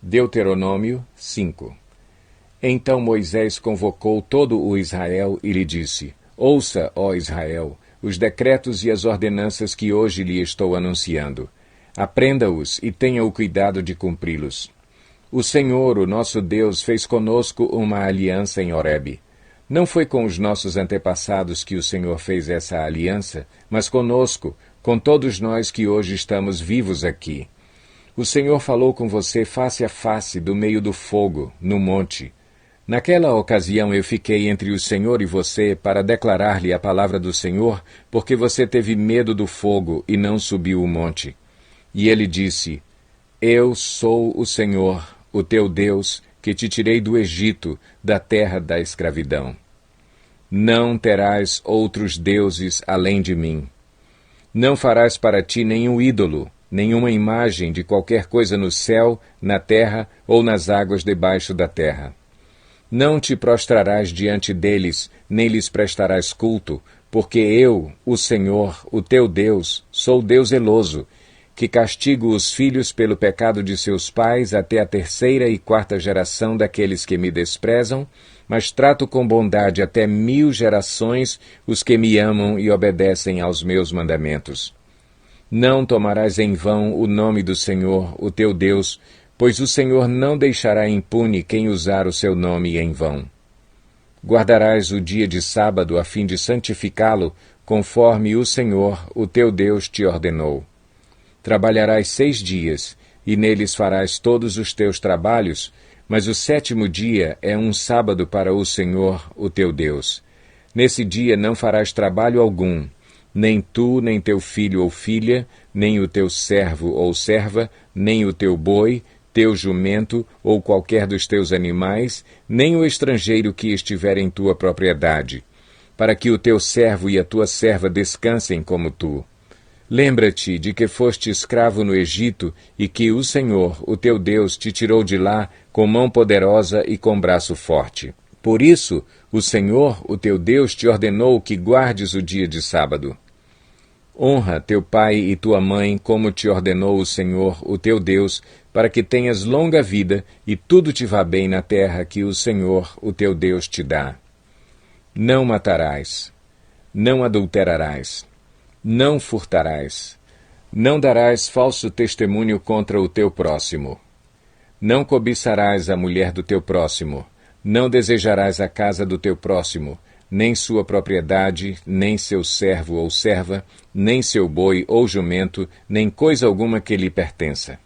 Deuteronômio 5. Então Moisés convocou todo o Israel e lhe disse: Ouça, ó Israel, os decretos e as ordenanças que hoje lhe estou anunciando. Aprenda-os e tenha o cuidado de cumpri-los. O Senhor, o nosso Deus, fez conosco uma aliança em Horebe. Não foi com os nossos antepassados que o Senhor fez essa aliança, mas conosco, com todos nós que hoje estamos vivos aqui. O Senhor falou com você face a face, do meio do fogo, no monte. Naquela ocasião eu fiquei entre o Senhor e você para declarar-lhe a palavra do Senhor, porque você teve medo do fogo e não subiu o monte. E ele disse: Eu sou o Senhor, o teu Deus, que te tirei do Egito, da terra da escravidão. Não terás outros deuses além de mim. Não farás para ti nenhum ídolo, nenhuma imagem de qualquer coisa no céu, na terra ou nas águas debaixo da terra. Não te prostrarás diante deles, nem lhes prestarás culto, porque eu, o Senhor, o teu Deus, sou Deus zeloso, que castigo os filhos pelo pecado de seus pais até a 3ª e 4ª geração daqueles que me desprezam, mas trato com bondade até 1000 gerações os que me amam e obedecem aos meus mandamentos. Não tomarás em vão o nome do Senhor, o teu Deus, pois o Senhor não deixará impune quem usar o seu nome em vão. Guardarás o dia de sábado a fim de santificá-lo, conforme o Senhor, o teu Deus, te ordenou. Trabalharás 6 dias, e neles farás todos os teus trabalhos, mas o 7º dia é um sábado para o Senhor, o teu Deus. Nesse dia não farás trabalho algum, nem tu, nem teu filho ou filha, nem o teu servo ou serva, nem o teu boi, teu jumento ou qualquer dos teus animais, nem o estrangeiro que estiver em tua propriedade, para que o teu servo e a tua serva descansem como tu. Lembra-te de que foste escravo no Egito e que o Senhor, o teu Deus, te tirou de lá com mão poderosa e com braço forte. Por isso, o Senhor, o teu Deus, te ordenou que guardes o dia de sábado. Honra teu pai e tua mãe, como te ordenou o Senhor, o teu Deus, para que tenhas longa vida e tudo te vá bem na terra que o Senhor, o teu Deus, te dá. Não matarás. Não adulterarás. Não furtarás. Não darás falso testemunho contra o teu próximo. Não cobiçarás a mulher do teu próximo. Não desejarás a casa do teu próximo, nem sua propriedade, nem seu servo ou serva, nem seu boi ou jumento, nem coisa alguma que lhe pertença.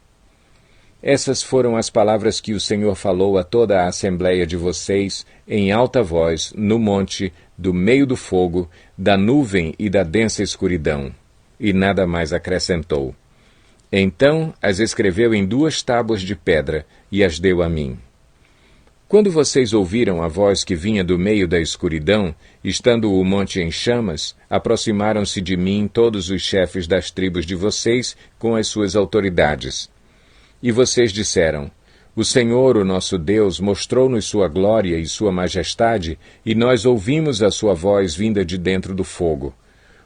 Essas foram as palavras que o Senhor falou a toda a assembleia de vocês, em alta voz, no monte, do meio do fogo, da nuvem e da densa escuridão. E nada mais acrescentou. Então as escreveu em 2 tábuas de pedra e as deu a mim. Quando vocês ouviram a voz que vinha do meio da escuridão, estando o monte em chamas, aproximaram-se de mim todos os chefes das tribos de vocês com as suas autoridades. E vocês disseram: O Senhor, o nosso Deus, mostrou-nos sua glória e sua majestade, e nós ouvimos a sua voz vinda de dentro do fogo.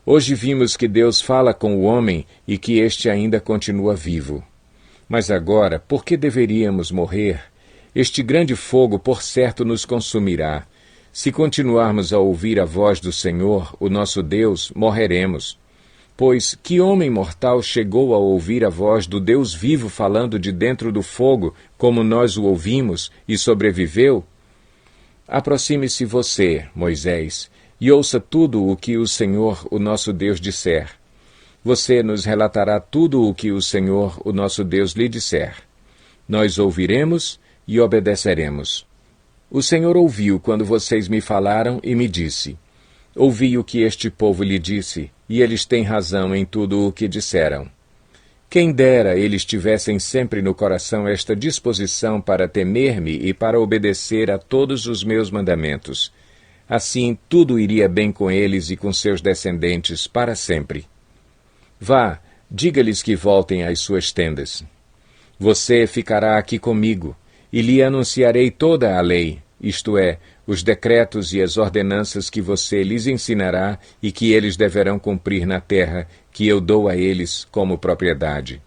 Hoje vimos que Deus fala com o homem e que este ainda continua vivo. Mas agora, por que deveríamos morrer? Este grande fogo, por certo, nos consumirá. Se continuarmos a ouvir a voz do Senhor, o nosso Deus, morreremos. Pois que homem mortal chegou a ouvir a voz do Deus vivo falando de dentro do fogo, como nós o ouvimos, e sobreviveu? Aproxime-se você, Moisés, e ouça tudo o que o Senhor, o nosso Deus, disser. Você nos relatará tudo o que o Senhor, o nosso Deus, lhe disser. Nós ouviremos e obedeceremos. O Senhor ouviu quando vocês me falaram e me disse: Ouvi o que este povo lhe disse, e eles têm razão em tudo o que disseram. Quem dera eles tivessem sempre no coração esta disposição para temer-me e para obedecer a todos os meus mandamentos. Assim tudo iria bem com eles e com seus descendentes para sempre. Vá, diga-lhes que voltem às suas tendas. Você ficará aqui comigo, e lhe anunciarei toda a lei, isto é, os decretos e as ordenanças que você lhes ensinará e que eles deverão cumprir na terra que eu dou a eles como propriedade.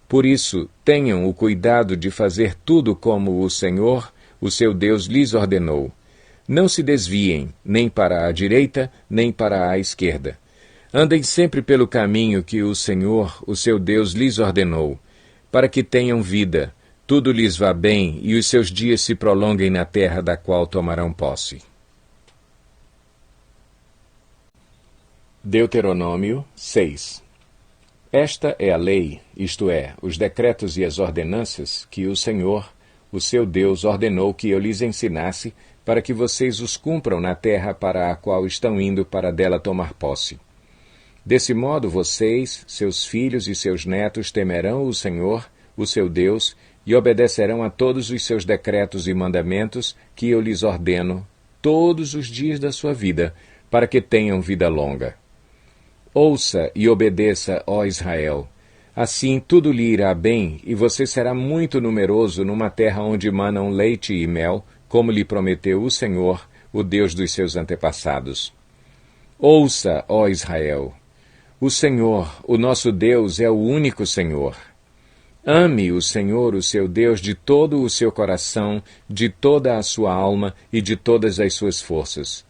Por isso, tenham o cuidado de fazer tudo como o Senhor, o seu Deus, lhes ordenou. Não se desviem, nem para a direita, nem para a esquerda. Andem sempre pelo caminho que o Senhor, o seu Deus, lhes ordenou, para que tenham vida, tudo lhes vá bem e os seus dias se prolonguem na terra da qual tomarão posse. Deuteronômio 6. Esta é a lei, isto é, os decretos e as ordenanças que o Senhor, o seu Deus, ordenou que eu lhes ensinasse, para que vocês os cumpram na terra para a qual estão indo para dela tomar posse. Desse modo vocês, seus filhos e seus netos temerão o Senhor, o seu Deus, e obedecerão a todos os seus decretos e mandamentos que eu lhes ordeno todos os dias da sua vida, para que tenham vida longa. Ouça e obedeça, ó Israel. Assim tudo lhe irá bem, e você será muito numeroso numa terra onde manam leite e mel, como lhe prometeu o Senhor, o Deus dos seus antepassados. Ouça, ó Israel. O Senhor, o nosso Deus, é o único Senhor. Ame o Senhor, o seu Deus, de todo o seu coração, de toda a sua alma e de todas as suas forças.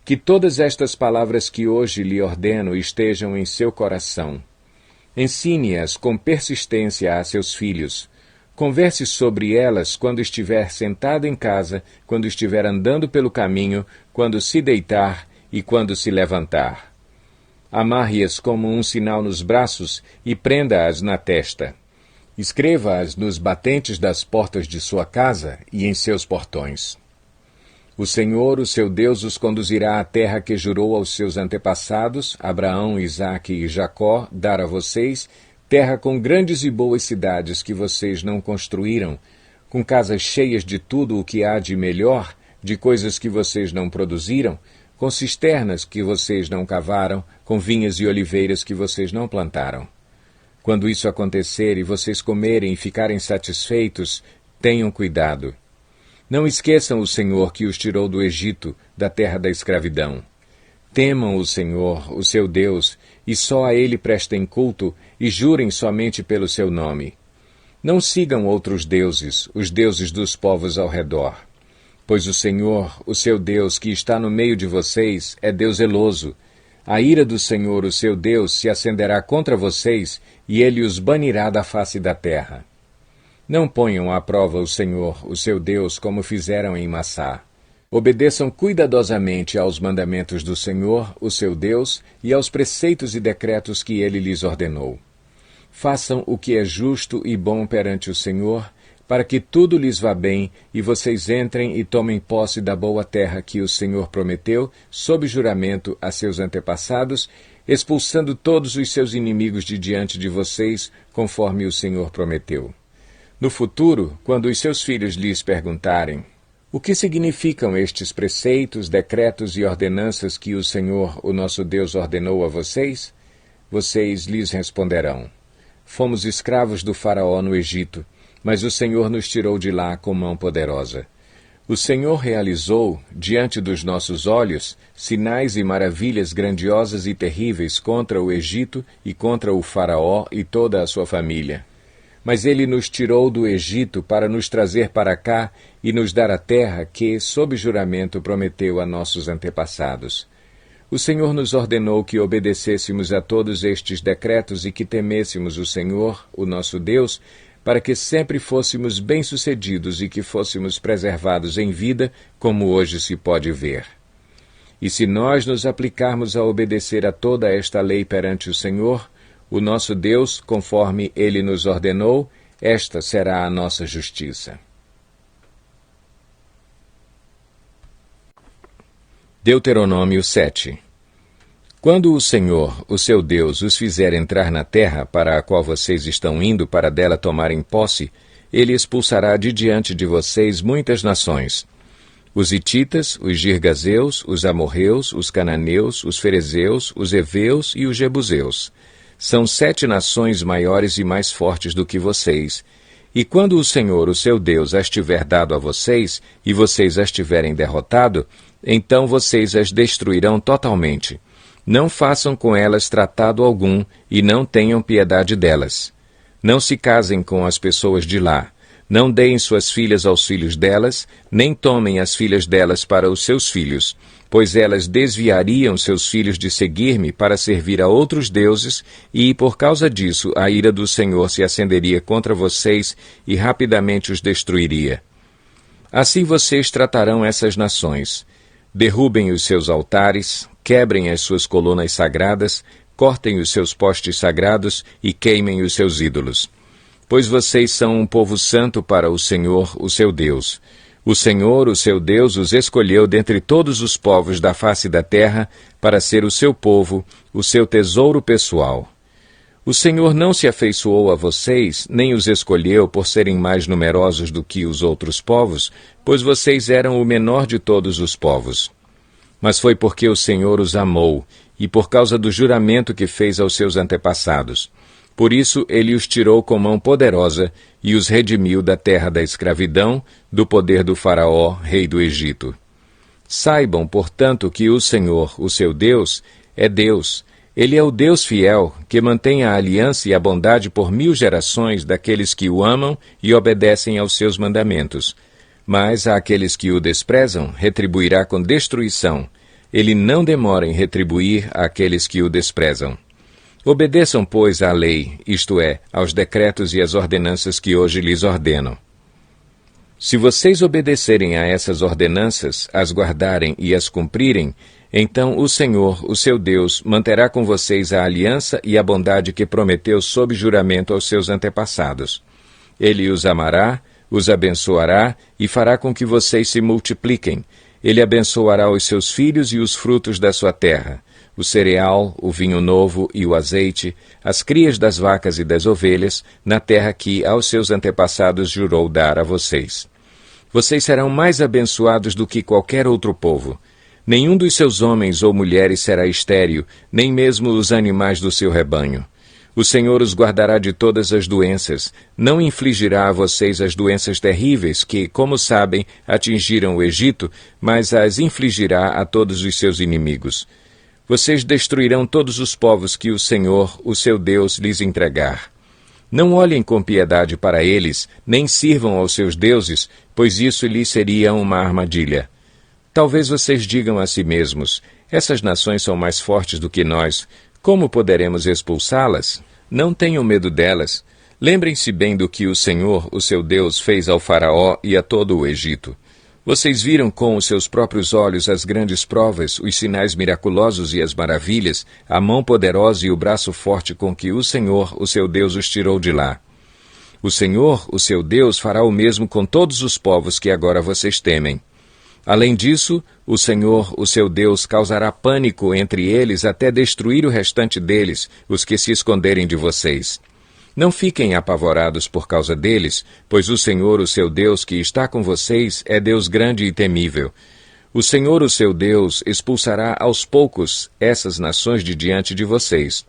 Que todas estas palavras que hoje lhe ordeno estejam em seu coração. Ensine-as com persistência a seus filhos. Converse sobre elas quando estiver sentado em casa, quando estiver andando pelo caminho, quando se deitar e quando se levantar. Amarre-as como um sinal nos braços e prenda-as na testa. Escreva-as nos batentes das portas de sua casa e em seus portões. O Senhor, o seu Deus, os conduzirá à terra que jurou aos seus antepassados, Abraão, Isaque e Jacó, dar a vocês, terra com grandes e boas cidades que vocês não construíram, com casas cheias de tudo o que há de melhor, de coisas que vocês não produziram, com cisternas que vocês não cavaram, com vinhas e oliveiras que vocês não plantaram. Quando isso acontecer e vocês comerem e ficarem satisfeitos, tenham cuidado. Não esqueçam o Senhor que os tirou do Egito, da terra da escravidão. Temam o Senhor, o seu Deus, e só a Ele prestem culto e jurem somente pelo seu nome. Não sigam outros deuses, os deuses dos povos ao redor. Pois o Senhor, o seu Deus, que está no meio de vocês, é Deus zeloso. A ira do Senhor, o seu Deus, se acenderá contra vocês, e Ele os banirá da face da terra. Não ponham à prova o Senhor, o seu Deus, como fizeram em Massá. Obedeçam cuidadosamente aos mandamentos do Senhor, o seu Deus, e aos preceitos e decretos que Ele lhes ordenou. Façam o que é justo e bom perante o Senhor, para que tudo lhes vá bem e vocês entrem e tomem posse da boa terra que o Senhor prometeu, sob juramento a seus antepassados, expulsando todos os seus inimigos de diante de vocês, conforme o Senhor prometeu. No futuro, quando os seus filhos lhes perguntarem: o que significam estes preceitos, decretos e ordenanças que o Senhor, o nosso Deus, ordenou a vocês? Vocês lhes responderão: fomos escravos do Faraó no Egito, mas o Senhor nos tirou de lá com mão poderosa. O Senhor realizou, diante dos nossos olhos, sinais e maravilhas grandiosas e terríveis contra o Egito e contra o Faraó e toda a sua família. Mas ele nos tirou do Egito para nos trazer para cá e nos dar a terra que, sob juramento, prometeu a nossos antepassados. O Senhor nos ordenou que obedecêssemos a todos estes decretos e que temêssemos o Senhor, o nosso Deus, para que sempre fôssemos bem-sucedidos e que fôssemos preservados em vida, como hoje se pode ver. E se nós nos aplicarmos a obedecer a toda esta lei perante o Senhor, o nosso Deus, conforme Ele nos ordenou, esta será a nossa justiça. Deuteronômio 7. Quando o Senhor, o seu Deus, os fizer entrar na terra para a qual vocês estão indo para dela tomarem posse, Ele expulsará de diante de vocês muitas nações: os hititas, os girgazeus, os amorreus, os cananeus, os ferezeus, os heveus e os jebuseus. São 7 nações maiores e mais fortes do que vocês. E quando o Senhor, o seu Deus, as tiver dado a vocês, e vocês as tiverem derrotado, então vocês as destruirão totalmente. Não façam com elas tratado algum, e não tenham piedade delas. Não se casem com as pessoas de lá. Não deem suas filhas aos filhos delas, nem tomem as filhas delas para os seus filhos, pois elas desviariam seus filhos de seguir-me para servir a outros deuses, e, por causa disso, a ira do Senhor se acenderia contra vocês e rapidamente os destruiria. Assim vocês tratarão essas nações. Derrubem os seus altares, quebrem as suas colunas sagradas, cortem os seus postes sagrados e queimem os seus ídolos. Pois vocês são um povo santo para o Senhor, o seu Deus. O Senhor, o seu Deus, os escolheu dentre todos os povos da face da terra para ser o seu povo, o seu tesouro pessoal. O Senhor não se afeiçoou a vocês, nem os escolheu por serem mais numerosos do que os outros povos, pois vocês eram o menor de todos os povos. Mas foi porque o Senhor os amou, e por causa do juramento que fez aos seus antepassados. Por isso ele os tirou com mão poderosa e os redimiu da terra da escravidão, do poder do Faraó, rei do Egito. Saibam, portanto, que o Senhor, o seu Deus, é Deus. Ele é o Deus fiel, que mantém a aliança e a bondade por 1000 gerações daqueles que o amam e obedecem aos seus mandamentos. Mas àqueles que o desprezam, retribuirá com destruição. Ele não demora em retribuir àqueles que o desprezam. Obedeçam, pois, à lei, isto é, aos decretos e às ordenanças que hoje lhes ordeno. Se vocês obedecerem a essas ordenanças, as guardarem e as cumprirem, então o Senhor, o seu Deus, manterá com vocês a aliança e a bondade que prometeu sob juramento aos seus antepassados. Ele os amará, os abençoará e fará com que vocês se multipliquem. Ele abençoará os seus filhos e os frutos da sua terra, o cereal, o vinho novo e o azeite, as crias das vacas e das ovelhas, na terra que aos seus antepassados jurou dar a vocês. Vocês serão mais abençoados do que qualquer outro povo. Nenhum dos seus homens ou mulheres será estéril, nem mesmo os animais do seu rebanho. O Senhor os guardará de todas as doenças, não infligirá a vocês as doenças terríveis que, como sabem, atingiram o Egito, mas as infligirá a todos os seus inimigos. Vocês destruirão todos os povos que o Senhor, o seu Deus, lhes entregar. Não olhem com piedade para eles, nem sirvam aos seus deuses, pois isso lhes seria uma armadilha. Talvez vocês digam a si mesmos, essas nações são mais fortes do que nós, como poderemos expulsá-las? Não tenham medo delas. Lembrem-se bem do que o Senhor, o seu Deus, fez ao Faraó e a todo o Egito. Vocês viram com os seus próprios olhos as grandes provas, os sinais miraculosos e as maravilhas, a mão poderosa e o braço forte com que o Senhor, o seu Deus, os tirou de lá. O Senhor, o seu Deus, fará o mesmo com todos os povos que agora vocês temem. Além disso, o Senhor, o seu Deus, causará pânico entre eles até destruir o restante deles, os que se esconderem de vocês. Não fiquem apavorados por causa deles, pois o Senhor, o seu Deus, que está com vocês, é Deus grande e temível. O Senhor, o seu Deus, expulsará aos poucos essas nações de diante de vocês.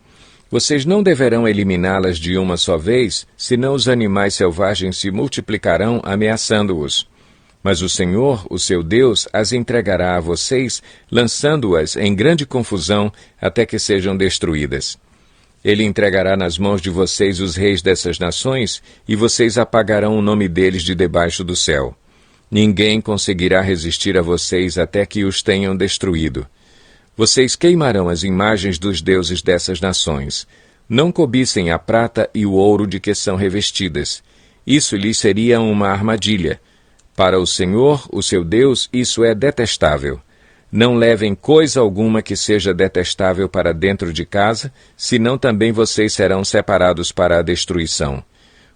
Vocês não deverão eliminá-las de uma só vez, senão os animais selvagens se multiplicarão ameaçando-os. Mas o Senhor, o seu Deus, as entregará a vocês, lançando-as em grande confusão até que sejam destruídas. Ele entregará nas mãos de vocês os reis dessas nações, e vocês apagarão o nome deles de debaixo do céu. Ninguém conseguirá resistir a vocês até que os tenham destruído. Vocês queimarão as imagens dos deuses dessas nações. Não cobicem a prata e o ouro de que são revestidas. Isso lhes seria uma armadilha. Para o Senhor, o seu Deus, isso é detestável. Não levem coisa alguma que seja detestável para dentro de casa, senão também vocês serão separados para a destruição.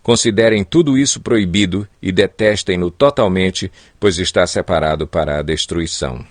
Considerem tudo isso proibido e detestem-no totalmente, pois está separado para a destruição.